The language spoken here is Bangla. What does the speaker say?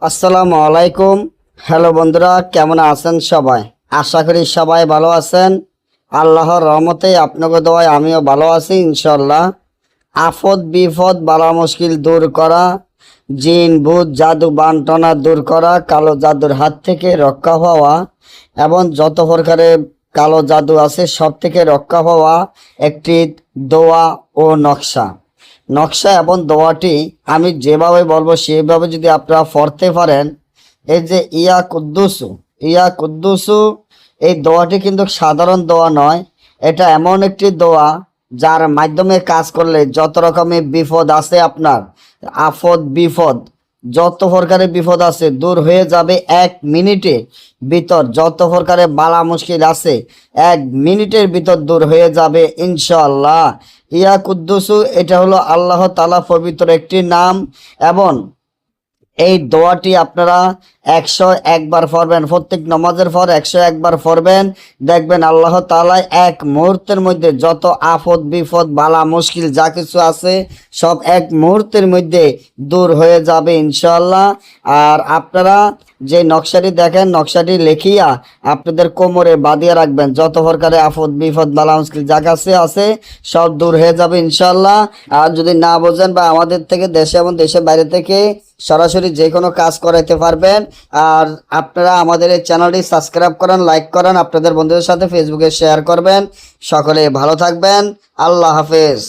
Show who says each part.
Speaker 1: আসসালামু আলাইকুম। হ্যালো বন্ধুরা, কেমন আছেন সবাই? আশা করি সবাই ভালো আছেন। আল্লাহর রহমতে আপনাকে দোয়ায় আমিও ভালো আছি ইনশাল্লাহ। আফত বিপদ বালা মুশকিল দূর করা, জিন ভূত জাদু বানটনা দূর করা, কালো জাদুর হাত থেকে রক্ষা পাওয়া এবং যত প্রকারের কালো জাদু আছে সব থেকে রক্ষা পাওয়া একটি দোয়া ও নকশা নকশা এবং দোয়াটি আমি যেভাবে বলবো সেভাবে যদি আপনারা পড়তে পারেন, এই যে ইয়া কুদ্দুসু এই দোয়াটি কিন্তু সাধারণ দোয়া নয়। এটা এমন একটি দোয়া যার মাধ্যমে কাজ করলে যত রকমের বিপদ আছে, আপনার আফদ বিপদ যত প্রকারের বিপদ আছে দূর হয়ে যাবে 1 মিনিটে ভিতর। যত প্রকারের বালা মুশকিল আছে 1 মিনিটের ভিতর দূর হয়ে যাবে ইনশাআল্লাহ। ইয়া কুদ্দুসু এটা হলো আল্লাহ তাআলা পবিত্র একটি নাম এবং এই দোয়াটি আপনারা 101 বার পড়বেন। প্রত্যেক নামাজের পর 101 বার পড়বেন। দেখবেন আল্লাহ তাআলা এক মুহূর্তের মধ্যে যত আফত বিপদ বালা মুশকিল যা কিছু আছে সব এক মুহূর্তের মধ্যে দূর হয়ে যাবে ইনশাআল্লাহ। আর আপনারা যে নকশাটি দেখেন, নকশাটি লেখিয়া আপনাদের কোমরে বাঁধিয়ে রাখবেন। যত প্রকারে আফত বিপদ বালা মুশকিল যা কাছে আছে সব দূর হয়ে যাবে ইনশাআল্লাহ। আর যদি না বোঝেন বা আমাদের থেকে দেশে এবং দেশের বাইরে থেকে সরাসরি যে কোনো কাজ করাইতে পারবেন। আর আপনারা আমাদের এই চ্যানেলটি সাবস্ক্রাইব করেন, লাইক করেন, আপনাদের বন্ধুদের সাথে ফেসবুকে শেয়ার করবেন। সকলে ভালো থাকবেন। আল্লাহ হাফেজ।